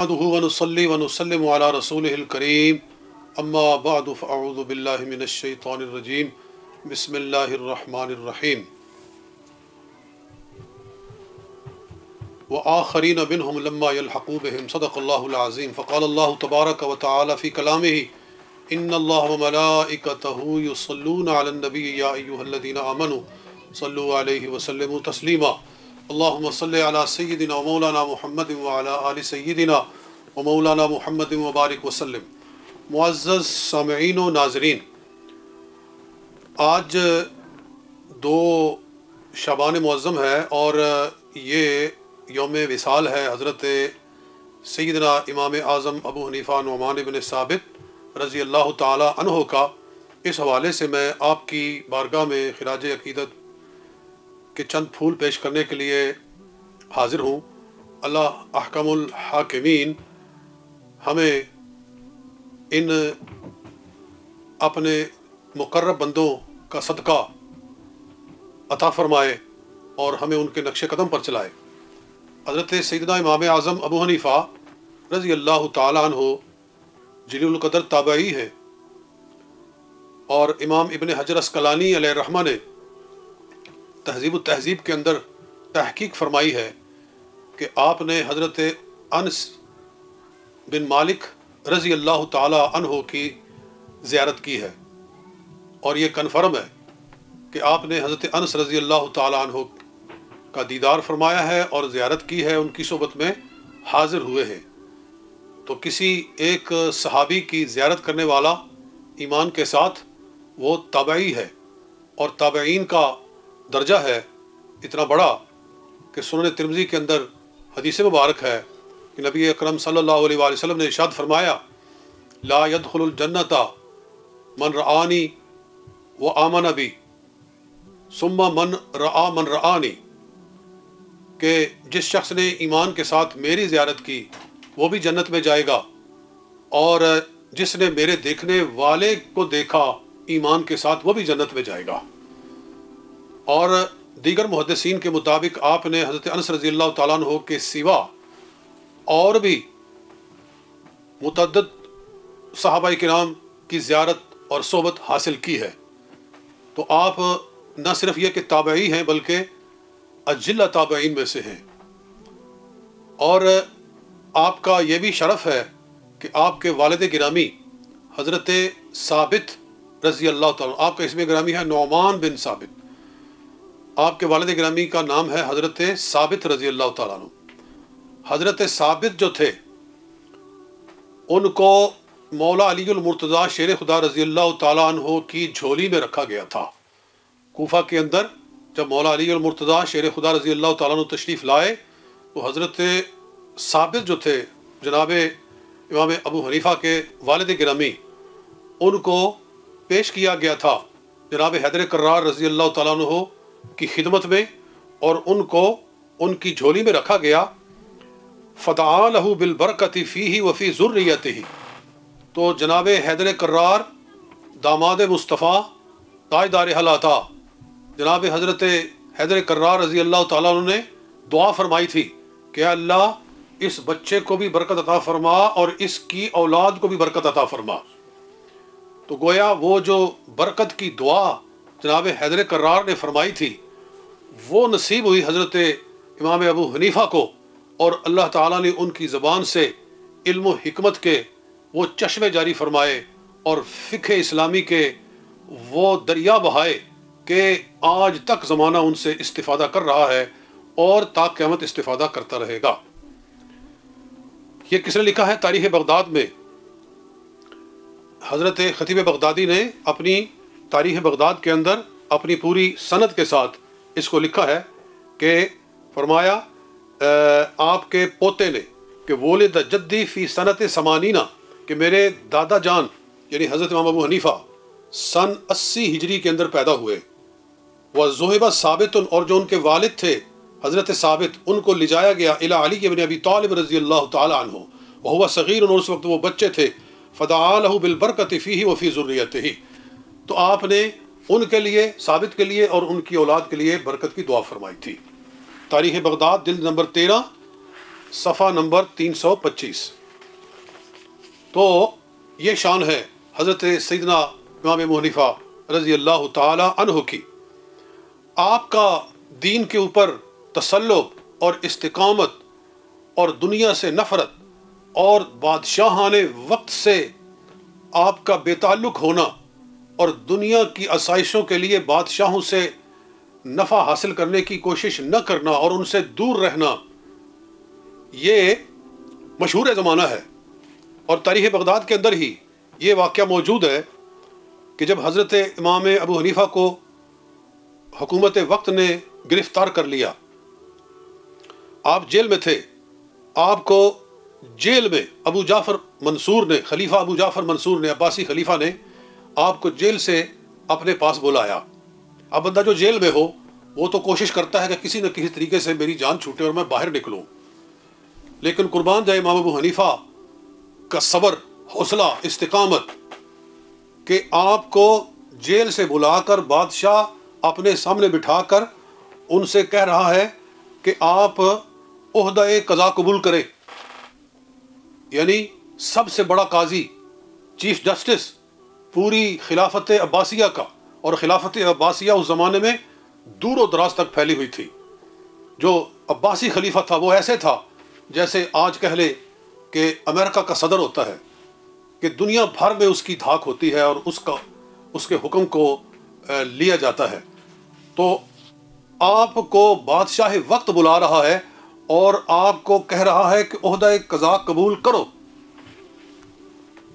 نحمده ونصلي ونسلم على رسوله الكريم اما بعد فاعوذ بالله من الشيطان الرجيم بسم الله الرحمن الرحيم وآخرين منهم لما يلحقوا بهم صدق الله العظيم فقال الله تبارك وتعالى في كلامه إن الله وملائكته يصلون على النبي يا أيها الذين آمنوا صلوا عليه وسلموا تسليما اللهم صل على سيدنا ومولانا محمد وعلى آل سيدنا ومولانا محمد وبارک وسلم۔ معزز سامعین و ناظرین، آج 2 شعبان معظم ہے اور یہ یوم وصال ہے حضرت سیدنا امام اعظم ابو حنیفہ نعمان بن ثابت رضی اللہ تعالی عنہ کا۔ اس حوالے سے میں آپ کی بارگاہ میں خراج عقیدت کے چند پھول پیش کرنے کے لیے حاضر ہوں۔ اللہ احکم الحاکمین ہمیں ان اپنے مقرب بندوں کا صدقہ عطا فرمائے اور ہمیں ان کے نقش قدم پر چلائے۔ حضرت سیدنا امام اعظم ابو حنیفہ رضی اللہ تعالی عنہ جلیل القدر تابعی ہیں، اور امام ابن حجر عسقلانی علیہ الرحمہ نے تہذیب التہذیب کے اندر تحقیق فرمائی ہے کہ آپ نے حضرت انس بن مالک رضی اللہ تعالی عنہ کی زیارت کی ہے، اور یہ کنفرم ہے کہ آپ نے حضرت انس رضی اللہ تعالی عنہ کا دیدار فرمایا ہے اور زیارت کی ہے، ان کی صحبت میں حاضر ہوئے ہیں۔ تو کسی ایک صحابی کی زیارت کرنے والا ایمان کے ساتھ وہ تابعی ہے، اور تابعین کا درجہ ہے اتنا بڑا کہ سنن ترمذی کے اندر حدیث مبارک ہے کہ نبی اکرم صلی اللہ علیہ وآلہ وسلم نے ارشاد فرمایا لا يدخل الجنت من رآنی وآمن بی ثم من رآنی، کہ جس شخص نے ایمان کے ساتھ میری زیارت کی وہ بھی جنت میں جائے گا، اور جس نے میرے دیکھنے والے کو دیکھا ایمان کے ساتھ وہ بھی جنت میں جائے گا۔ اور دیگر محدثین کے مطابق آپ نے حضرت انس رضی اللہ تعالیٰ عنہ کے سوا اور بھی متعدد صحابہ کرام کی زیارت اور صحبت حاصل کی ہے۔ تو آپ نہ صرف یہ کہ تابعی ہیں بلکہ اجلہ تابعین میں سے ہیں، اور آپ کا یہ بھی شرف ہے کہ آپ کے والد گرامی حضرت ثابت رضی اللہ تعالیٰ، آپ کا اسم گرامی ہے نعمان بن ثابت، آپ کے والد گرامی کا نام ہے حضرت ثابت رضی اللہ تعالیٰ عنہ۔ حضرت ثابت جو تھے ان کو مولا علی المرتضیٰ شیر خدا رضی اللہ تعالیٰ عنہ کی جھولی میں رکھا گیا تھا۔ کوفہ کے اندر جب مولا علی المرتضیٰ شیر خدا رضی اللہ تعالیٰ عنہ تشریف لائے تو حضرت ثابت جو تھے جناب امام ابو حنیفہ کے والد گرامی، ان کو پیش کیا گیا تھا جناب حیدر کرار رضی اللہ تعالیٰ عنہ کی خدمت میں، اور ان کو ان کی جھولی میں رکھا گیا۔ فدعا لہ بالبرکۃ فیہ وفی ذریتہ، تو جناب حیدر کرار داماد مصطفیٰ تاجدار اہل عطا جناب حضرت حیدر کرار رضی اللہ تعالیٰ عنہ نے دعا فرمائی تھی کہ اللہ اس بچے کو بھی برکت عطا فرما اور اس کی اولاد کو بھی برکت عطا فرما۔ تو گویا وہ جو برکت کی دعا جناب حیدر کرار نے فرمائی تھی وہ نصیب ہوئی حضرت امام ابو حنیفہ کو، اور اللہ تعالیٰ نے ان کی زبان سے علم و حکمت کے وہ چشمے جاری فرمائے اور فقہ اسلامی کے وہ دریا بہائے کہ آج تک زمانہ ان سے استفادہ کر رہا ہے اور تا قیامت استفادہ کرتا رہے گا۔ یہ کس نے لکھا ہے؟ تاریخ بغداد میں حضرت خطیب بغدادی نے اپنی تاریخ بغداد کے اندر اپنی پوری سند کے ساتھ اس کو لکھا ہے کہ فرمایا آپ کے پوتے نے کہ ولد جدی فی سنت ثمانینہ، کہ میرے دادا جان یعنی حضرت امام ابو حنیفہ سن 80 ہجری کے اندر پیدا ہوئے۔ وَذُهِبَ ثابت، اور جو ان کے والد تھے حضرت ثابت ان کو لے جایا گیا الی علی بن ابی طالب رضی اللہ تعالی عنہ وهو صغیر، اور اس وقت وہ بچے تھے۔ فدعا لہ بالبرکۃ فیہ وفی ذریتہ، تو آپ نے ان کے لیے ثابت کے لیے اور ان کی اولاد کے لیے برکت کی دعا فرمائی تھی۔ تاریخ بغداد جلد نمبر 13 صفحہ نمبر 325۔ تو یہ شان ہے حضرت سیدنا امام ابو حنیفہ رضی اللہ تعالی عنہ کی۔ آپ کا دین کے اوپر تسلط اور استقامت اور دنیا سے نفرت اور بادشاہان وقت سے آپ کا بے تعلق ہونا اور دنیا کی آسائشوں کے لیے بادشاہوں سے نفع حاصل کرنے کی کوشش نہ کرنا اور ان سے دور رہنا، یہ مشہور زمانہ ہے۔ اور تاریخ بغداد کے اندر ہی یہ واقعہ موجود ہے کہ جب حضرت امام ابو حنیفہ کو حکومت وقت نے گرفتار کر لیا، آپ جیل میں تھے، آپ کو جیل میں ابو جعفر منصور نے، خلیفہ ابو جعفر منصور نے، عباسی خلیفہ نے آپ کو جیل سے اپنے پاس بلایا۔ اب بندہ جو جیل میں ہو وہ تو کوشش کرتا ہے کہ کسی نہ کسی طریقے سے میری جان چھوٹے اور میں باہر نکلوں، لیکن قربان جائے امام ابو حنیفہ کا صبر، حوصلہ، استقامت، کہ آپ کو جیل سے بلا کر بادشاہ اپنے سامنے بٹھا کر ان سے کہہ رہا ہے کہ آپ عہدہ قضا قبول کریں، یعنی سب سے بڑا قاضی، چیف جسٹس پوری خلافت عباسیہ کا، اور خلافت عباسیہ اس زمانے میں دور و دراز تک پھیلی ہوئی تھی۔ جو عباسی خلیفہ تھا وہ ایسے تھا جیسے آج کہہ لے کہ امریکہ کا صدر ہوتا ہے، کہ دنیا بھر میں اس کی دھاک ہوتی ہے اور اس کے حکم کو لیا جاتا ہے۔ تو آپ کو بادشاہ وقت بلا رہا ہے اور آپ کو کہہ رہا ہے کہ عہدہ قضا قبول کرو،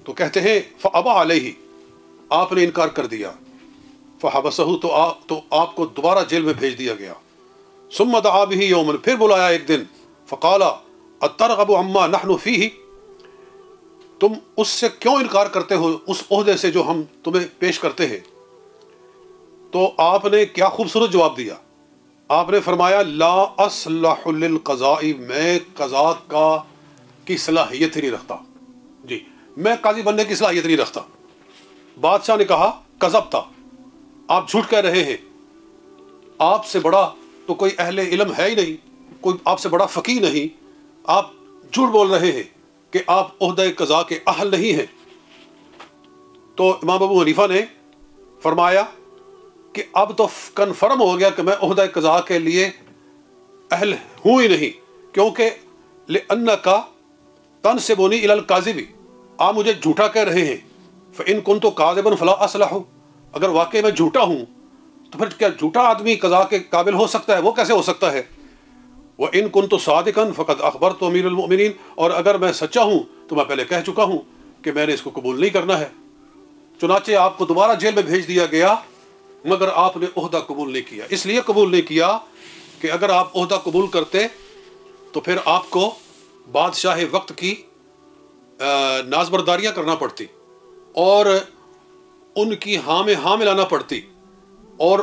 تو کہتے ہیں فابا علیہ، آپ نے انکار کر دیا، فحبسہ، تو آپ کو دوبارہ جیل میں بھیج دیا گیا۔ ثم دعا به یوما، پھر بلایا ایک دن، فقال اترغب عما نحن فیہ، تم اس سے کیوں انکار کرتے ہو، اس عہدے سے جو ہم تمہیں پیش کرتے ہیں؟ تو آپ نے کیا خوبصورت جواب دیا، آپ نے فرمایا لا اصلح للقضاء، میں قضا کی صلاحیت ہی نہیں رکھتا، جی میں قاضی بننے کی صلاحیت نہیں رکھتا۔ بادشاہ نے کہا کذبتا، آپ جھوٹ کہہ رہے ہیں، آپ سے بڑا تو کوئی اہل علم ہے ہی نہیں، کوئی آپ سے بڑا فقیہ نہیں، آپ جھوٹ بول رہے ہیں کہ آپ عہدہ قضا کے اہل نہیں ہیں۔ تو امام ابو حنیفہ نے فرمایا کہ اب تو کنفرم ہو گیا کہ میں عہدہ قضا کے لیے اہل ہوں ہی نہیں، کیونکہ لأنک تنسبنی الی الکاذب، آپ مجھے جھوٹا کہہ رہے ہیں، فإن كنت كاذبا فلا اصلح، اگر واقعی میں جھوٹا ہوں تو پھر کیا جھوٹا آدمی قضا کے قابل ہو سکتا ہے؟ وہ کیسے ہو سکتا ہے؟ وإن كنت صادقا فقد اخبرت امیر المؤمنین، اور اگر میں سچا ہوں تو میں پہلے کہہ چکا ہوں کہ میں نے اس کو قبول نہیں کرنا ہے۔ چنانچہ آپ کو دوبارہ جیل میں بھیج دیا گیا، مگر آپ نے عہدہ قبول نہیں کیا۔ اس لیے قبول نہیں کیا کہ اگر آپ عہدہ قبول کرتے تو پھر آپ کو بادشاہ وقت کی نازبرداریاں کرنا پڑتی اور ان کی ہاں میں ہاں ملانا پڑتی اور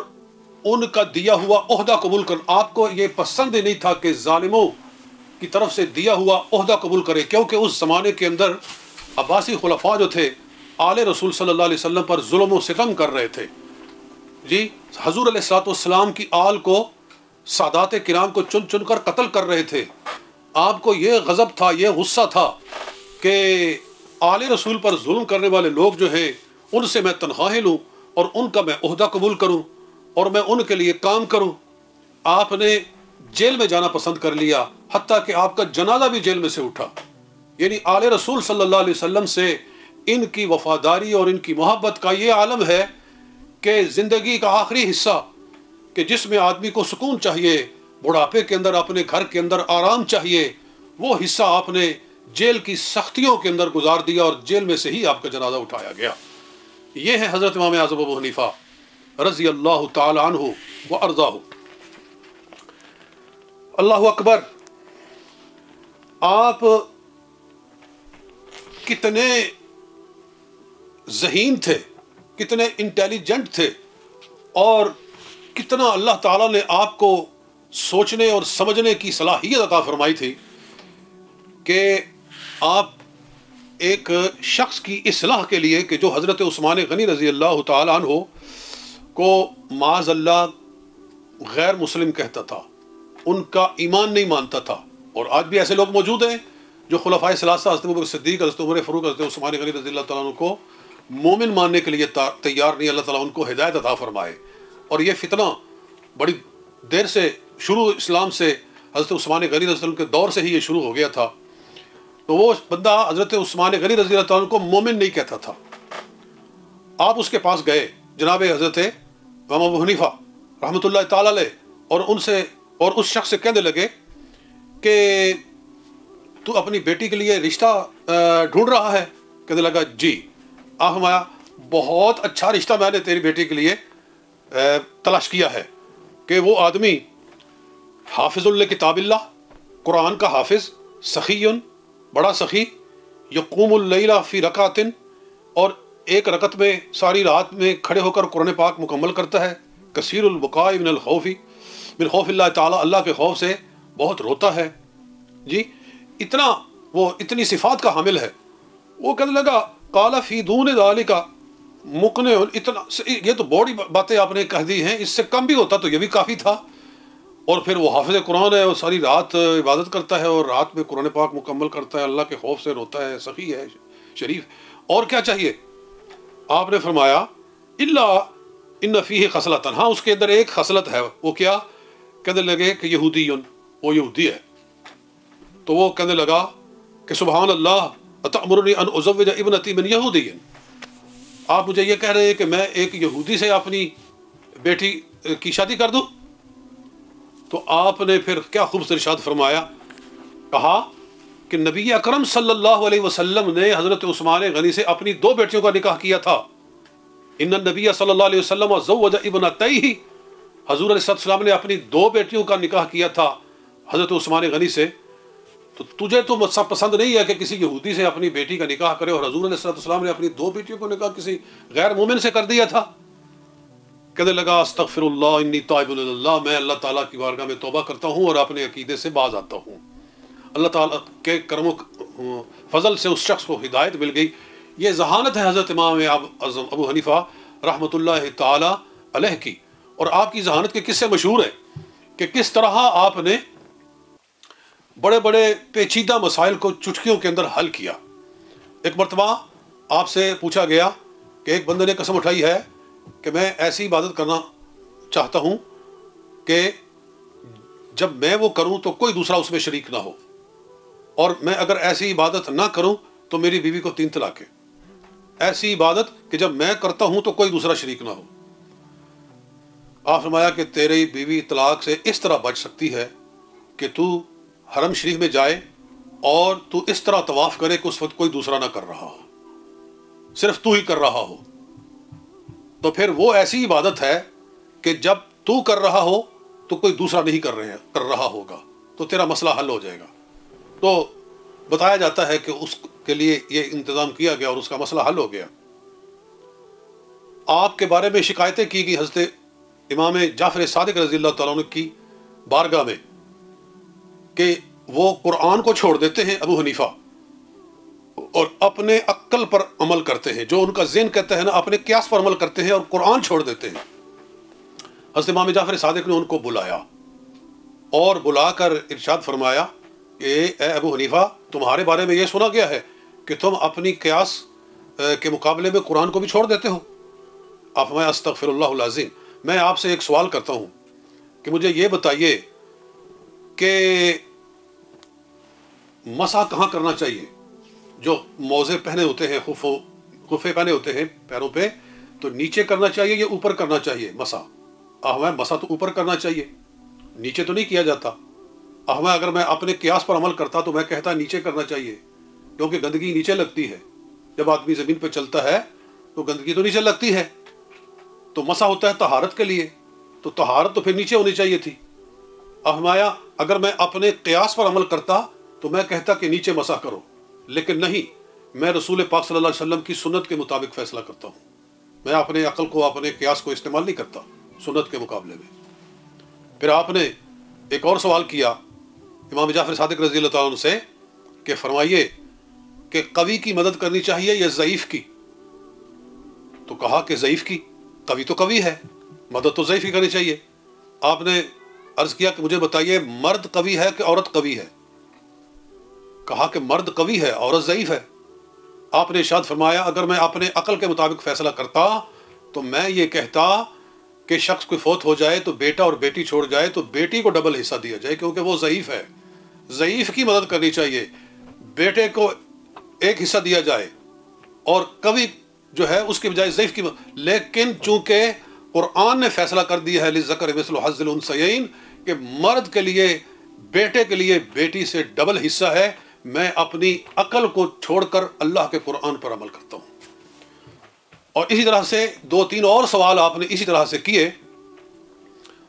ان کا دیا ہوا عہدہ قبول کرنا۔ آپ کو یہ پسند ہی نہیں تھا کہ ظالموں کی طرف سے دیا ہوا عہدہ قبول کرے، کیونکہ اس زمانے کے اندر عباسی خلفاء جو تھے آل رسول صلی اللہ علیہ وسلم پر ظلم و ستم کر رہے تھے، جی حضور علیہ الصلوۃ والسلام کی آل کو، سادات کرام کو چن چن کر قتل کر رہے تھے۔ آپ کو یہ غضب تھا، یہ غصہ تھا کہ آل رسول پر ظلم کرنے والے لوگ جو ہیں ان سے میں تنخواہیں لوں اور ان کا میں عہدہ قبول کروں اور میں ان کے لیے کام کروں۔ آپ نے جیل میں جانا پسند کر لیا، حتیٰ کہ آپ کا جنازہ بھی جیل میں سے اٹھا۔ یعنی آل رسول صلی اللہ علیہ وسلم سے ان کی وفاداری اور ان کی محبت کا یہ عالم ہے کہ زندگی کا آخری حصہ کہ جس میں آدمی کو سکون چاہیے، بڑھاپے کے اندر اپنے گھر کے اندر آرام چاہیے، وہ حصہ آپ نے جیل کی سختیوں کے اندر گزار دیا اور جیل میں سے ہی آپ کا جنازہ اٹھایا گیا۔ یہ ہے حضرت امام اعظم ابو حنیفہ رضی اللہ تعالی عنہ و ارضاہ۔ اللہ اکبر، آپ کتنے ذہین تھے، کتنے انٹیلیجنٹ تھے، اور کتنا اللہ تعالیٰ نے آپ کو سوچنے اور سمجھنے کی صلاحیت عطا فرمائی تھی کہ آپ ایک شخص کی اصلاح کے لیے، کہ جو حضرت عثمان غنی رضی اللہ تعالیٰ عنہ کو معاذ اللہ غیر مسلم کہتا تھا، ان کا ایمان نہیں مانتا تھا، اور آج بھی ایسے لوگ موجود ہیں جو خلفائے ثلاثہ حضرت ابوبکر صدیق، حضرت عمر فاروق، حضرت عثمان غنی رضی اللہ تعالیٰ عنہ کو مومن ماننے کے لیے تیار نہیں. اللہ تعالیٰ ان کو ہدایت عطا فرمائے. اور یہ فتنہ بڑی دیر سے شروع اسلام سے حضرت عثمان غنی رضی اللہ عنہ کے دور سے ہی یہ شروع ہو گیا تھا. تو وہ بندہ حضرت عثمان غنی رضی اللہ تعالیٰ عنہ کو مومن نہیں کہتا تھا. آپ اس کے پاس گئے جناب حضرت امام ابو حنیفہ رحمۃ اللہ تعالیٰ علیہ، اور اس شخص سے کہنے لگے کہ تو اپنی بیٹی کے لیے رشتہ ڈھونڈ رہا ہے؟ کہنے لگا جی. آپ فرمایا بہت اچھا رشتہ میں نے تیری بیٹی کے لیے تلاش کیا ہے کہ وہ آدمی حافظ کتاب اللہ، قرآن کا حافظ، سخی، بڑا سخی، یقوم اللیل فی رکعت، اور ایک رکعت میں ساری رات میں کھڑے ہو کر قرآن پاک مکمل کرتا ہے، کثیر البکاء من خوف اللہ تعالیٰ، اللہ کے خوف سے بہت روتا ہے. جی اتنی صفات کا حامل ہے. وہ کہنے لگا قال فی دون ذالک مقنع، اتنا یہ تو بڑی باتیں آپ نے کہہ دی ہیں، اس سے کم بھی ہوتا تو یہ بھی کافی تھا. اور پھر وہ حافظ قرآن ہے اور ساری رات عبادت کرتا ہے اور رات میں قرآن پاک مکمل کرتا ہے، اللہ کے خوف سے روتا ہے، سخی ہے، شریف، اور کیا چاہیے؟ آپ نے فرمایا الا ان فیہ خصلۃ، ہاں اس کے اندر ایک خصلت ہے. وہ کیا؟ کہنے لگے کہ یہودی، وہ یہودی ہے. تو وہ کہنے لگا کہ سبحان اللہ اتأمرنی ان ازوج ابنتی من یہودی، آپ مجھے یہ کہہ رہے ہیں کہ میں ایک یہودی سے اپنی بیٹی کی شادی کر دوں؟ تو آپ نے پھر کیا خوبصورت ارشاد فرمایا، کہا کہ نبی اکرم صلی اللہ علیہ وسلم نے حضرت عثمان غنی سے اپنی 2 بیٹیوں کا نکاح کیا تھا. ان النبی صلی اللہ علیہ وسلم زوج ابنتیہ، حضور علیہ السلام نے اپنی 2 بیٹیوں کا نکاح کیا تھا حضرت عثمان غنی سے. تو تجھے تو پسند نہیں ہے کہ کسی یہودی سے اپنی بیٹی کا نکاح کرے، اور حضور علیہ السلام نے اپنی 2 بیٹیوں کو نکاح کسی غیر مومن سے کر دیا تھا. کہنے لگا استغفر اللہ انی تائب اللہ، میں اللہ تعالیٰ کی بارگاہ میں توبہ کرتا ہوں اور اپنے عقیدے سے باز آتا ہوں. اللہ تعالیٰ کے کرم و فضل سے اس شخص کو ہدایت مل گئی. یہ ذہانت ہے حضرت امام اعظم ابو حنیفہ رحمۃ اللہ تعالیٰ علیہ کی. اور آپ کی ذہانت کے قصے مشہور ہیں کہ کس طرح آپ نے بڑے بڑے پیچیدہ مسائل کو چٹکیوں کے اندر حل کیا. ایک مرتبہ آپ سے پوچھا گیا کہ ایک بندے نے قسم اٹھائی ہے کہ میں ایسی عبادت کرنا چاہتا ہوں کہ جب میں وہ کروں تو کوئی دوسرا اس میں شریک نہ ہو، اور میں اگر ایسی عبادت نہ کروں تو میری بیوی کو 3 طلاق ہے. ایسی عبادت کہ جب میں کرتا ہوں تو کوئی دوسرا شریک نہ ہو. آپ فرمایا کہ تیری بیوی طلاق سے اس طرح بچ سکتی ہے کہ تو حرم شریف میں جائے اور تو اس طرح طواف کرے کہ اس وقت کوئی دوسرا نہ کر رہا ہو، صرف تو ہی کر رہا ہو. تو پھر وہ ایسی عبادت ہے کہ جب تو کر رہا ہو تو کوئی دوسرا نہیں کر رہا ہوگا، تو تیرا مسئلہ حل ہو جائے گا. تو بتایا جاتا ہے کہ اس کے لیے یہ انتظام کیا گیا اور اس کا مسئلہ حل ہو گیا. آپ کے بارے میں شکایتیں کی گئی حضرت امام جعفر صادق رضی اللہ تعالیٰ عنہ کی بارگاہ میں کہ وہ قرآن کو چھوڑ دیتے ہیں ابو حنیفہ اور اپنے عقل پر عمل کرتے ہیں، جو ان کا ذہن کہتا ہے نا، اپنے قیاس پر عمل کرتے ہیں اور قرآن چھوڑ دیتے ہیں. حضرت امام جعفر صادق نے ان کو بلایا اور بلا کر ارشاد فرمایا کہ اے ابو حنیفہ، تمہارے بارے میں یہ سنا گیا ہے کہ تم اپنی قیاس کے مقابلے میں قرآن کو بھی چھوڑ دیتے ہو. آپ فرمایا استغفر اللہ العظیم، میں آپ سے ایک سوال کرتا ہوں کہ مجھے یہ بتائیے کہ مسح کہاں کرنا چاہیے؟ جو موزے پہنے ہوتے ہیں، خفے پہنے ہوتے ہیں پیروں پہ، تو نیچے کرنا چاہیے یا اوپر کرنا چاہیے مسح؟ ہمیں مسح تو اوپر کرنا چاہیے، نیچے تو نہیں کیا جاتا. ہمیں اگر میں اپنے قیاس پر عمل کرتا تو میں کہتا نیچے کرنا چاہیے، کیونکہ گندگی نیچے لگتی ہے. جب آدمی زمین پہ چلتا ہے تو گندگی تو نیچے لگتی ہے. تو مسح ہوتا ہے طہارت کے لیے، تو طہارت تو پھر نیچے ہونی چاہیے تھی. فرمایا اگر میں اپنے قیاس پر عمل کرتا تو میں کہتا کہ نیچے مسح کرو، لیکن نہیں، میں رسول پاک صلی اللہ علیہ وسلم کی سنت کے مطابق فیصلہ کرتا ہوں. میں اپنے عقل کو، اپنے قیاس کو استعمال نہیں کرتا سنت کے مقابلے میں. پھر آپ نے ایک اور سوال کیا امام جعفر صادق رضی اللہ تعالیٰ عنہ سے کہ فرمائیے کہ قوی کی مدد کرنی چاہیے یا ضعیف کی؟ تو کہا کہ ضعیف کی، قوی تو قوی ہے، مدد تو ضعیف کی کرنی چاہیے. آپ نے عرض کیا کہ مجھے بتائیے مرد قوی ہے کہ عورت قوی ہے؟ کہا کہ مرد قوی ہے، عورت ضعیف ہے۔ آپ نے ارشاد فرمایا اگر میں اپنے عقل کے مطابق فیصلہ کرتا تو میں یہ کہتا کہ شخص کوئی فوت ہو جائے تو بیٹا اور بیٹی چھوڑ جائے تو بیٹی کو ڈبل حصہ دیا جائے، کیونکہ وہ ضعیف ہے، ضعیف کی مدد کرنی چاہیے، بیٹے کو ایک حصہ دیا جائے اور قوی جو ہے اس کی بجائے ضعیف کی مدد۔ لیکن چونکہ قرآن نے فیصلہ کر دیا ہے للذکر مثل حظ الانثیین کہ مرد کے لیے بیٹے کے لیے بیٹی سے ڈبل حصہ ہے، میں اپنی عقل کو چھوڑ کر اللہ کے قرآن پر عمل کرتا ہوں۔ اور اسی طرح سے 2-3 اور سوال آپ نے اسی طرح سے کیے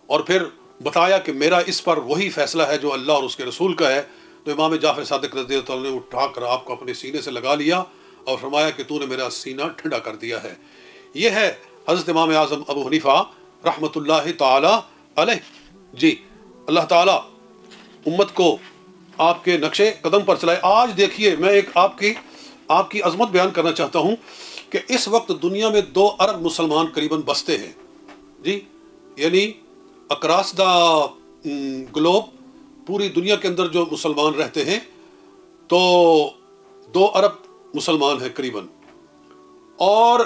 اور پھر بتایا کہ میرا اس پر وہی فیصلہ ہے جو اللہ اور اس کے رسول کا ہے۔ تو امام جعفر صادق رضی اللہ عنہ نے اٹھا کر آپ کو اپنے سینے سے لگا لیا اور فرمایا کہ تو نے میرا سینہ ٹھنڈا کر دیا ہے۔ یہ ہے حضرت امام اعظم ابو حنیفہ رحمۃ اللہ تعالی علیہ۔ جی اللہ تعالیٰ امت کو آپ کے نقش قدم پر چلائے۔ آج دیکھیے میں ایک آپ کی عظمت بیان کرنا چاہتا ہوں کہ اس وقت دنیا میں 2 ارب مسلمان قریباً بستے ہیں، جی یعنی اکراس دا گلوب، پوری دنیا کے اندر جو مسلمان رہتے ہیں تو 2 ارب مسلمان ہیں قریباً، اور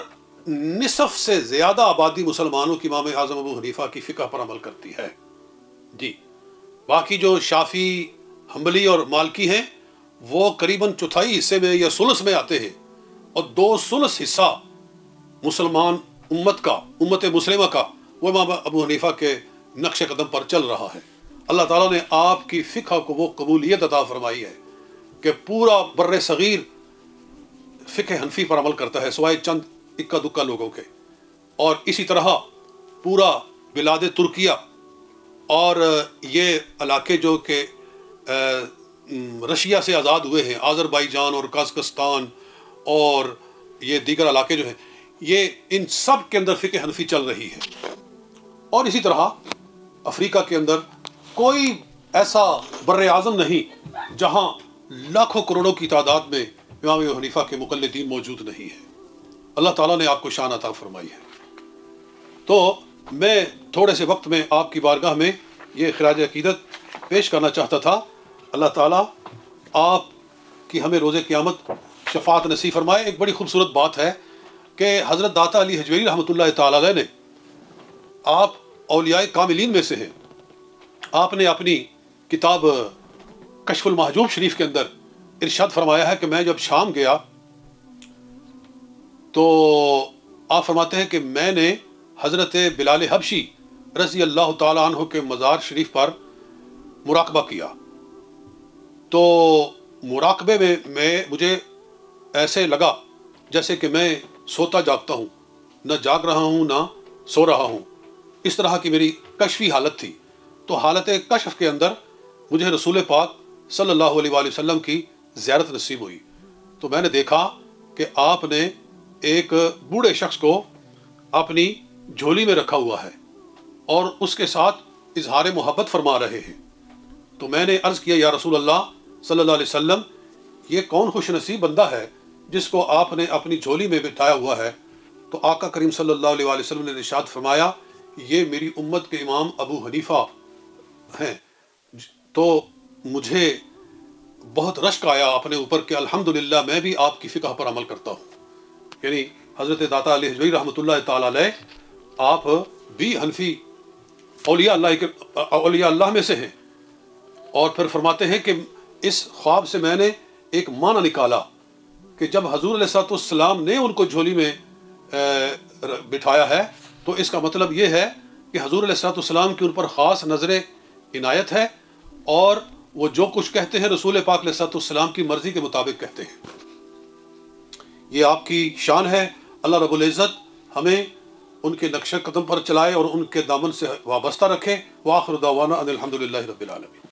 نصف سے زیادہ آبادی مسلمانوں کی امام اعظم ابو حنیفہ کی فقہ پر عمل کرتی ہے۔ جی باقی جو شافعی، حنبلی اور مالکی ہیں وہ قریباً چوتھائی حصے میں یا ثلث میں آتے ہیں، اور 2/3 حصہ مسلمان امت مسلمہ کا وہ امام ابو حنیفہ کے نقش قدم پر چل رہا ہے۔ اللہ تعالیٰ نے آپ کی فقہ کو وہ قبولیت عطا فرمائی ہے کہ پورا بر صغیر فقہ حنفی پر عمل کرتا ہے سوائے چند اکا دکا لوگوں کے، اور اسی طرح پورا بلاد ترکیہ اور یہ علاقے جو کہ رشیا سے آزاد ہوئے ہیں، آذربائیجان اور قازقستان اور یہ دیگر علاقے جو ہیں، یہ ان سب کے اندر فقہ حنفی چل رہی ہے۔ اور اسی طرح افریقہ کے اندر کوئی ایسا بر اعظم نہیں جہاں لاکھوں کروڑوں کی تعداد میں امام ابو حنیفہ کے مقلدین موجود نہیں ہیں۔ اللہ تعالیٰ نے آپ کو شان عطا فرمائی ہے۔ تو میں تھوڑے سے وقت میں آپ کی بارگاہ میں یہ خراج عقیدت پیش کرنا چاہتا تھا۔ اللہ تعالیٰ آپ کی ہمیں روز قیامت شفاعت نصیب فرمائے۔ ایک بڑی خوبصورت بات ہے کہ حضرت داتا علی حجویری رحمۃ اللہ تعالیٰ علیہ نے، آپ اولیاء کاملین میں سے ہیں، آپ نے اپنی کتاب کشف المحجوب شریف کے اندر ارشاد فرمایا ہے کہ میں جب شام گیا تو آپ فرماتے ہیں کہ میں نے حضرت بلال حبشی رضی اللہ تعالیٰ عنہ کے مزار شریف پر مراقبہ کیا، تو مراقبے میں مجھے ایسے لگا جیسے کہ میں سوتا جاگتا ہوں، نہ جاگ رہا ہوں نہ سو رہا ہوں، اس طرح کی میری کشفی حالت تھی۔ تو حالت کشف کے اندر مجھے رسول پاک صلی اللہ علیہ وآلہ وسلم کی زیارت نصیب ہوئی، تو میں نے دیکھا کہ آپ نے ایک بوڑھے شخص کو اپنی جھولی میں رکھا ہوا ہے اور اس کے ساتھ اظہار محبت فرما رہے ہیں۔ تو میں نے عرض کیا یا رسول اللہ صلی اللہ علیہ وسلم، یہ کون خوش نصیب بندہ ہے جس کو آپ نے اپنی جھولی میں بٹھایا ہوا ہے؟ تو آقا کریم صلی اللہ علیہ وآلہ وسلم نے ارشاد فرمایا یہ میری امت کے امام ابو حنیفہ ہیں۔ تو مجھے بہت رشک آیا اپنے اوپر کہ الحمدللہ میں بھی آپ کی فقہ پر عمل کرتا ہوں۔ یعنی حضرت داتا علی حجویری رحمۃ اللہ تعالیٰ علیہ آپ بھی حنفی اولیاء اللہ میں سے ہیں، اور پھر فرماتے ہیں کہ اس خواب سے میں نے ایک معنی نکالا کہ جب حضور علیہ السلام نے ان کو جھولی میں بٹھایا ہے تو اس کا مطلب یہ ہے کہ حضور علیہ السلام کی ان پر خاص نظر عنایت ہے، اور وہ جو کچھ کہتے ہیں رسول پاک علیہ السلام کی مرضی کے مطابق کہتے ہیں۔ یہ آپ کی شان ہے۔ اللہ رب العزت ہمیں ان کے نقش قدم پر چلائے اور ان کے دامن سے وابستہ رکھے۔ وآخر دعوانا ان الحمدللہ رب العالمین۔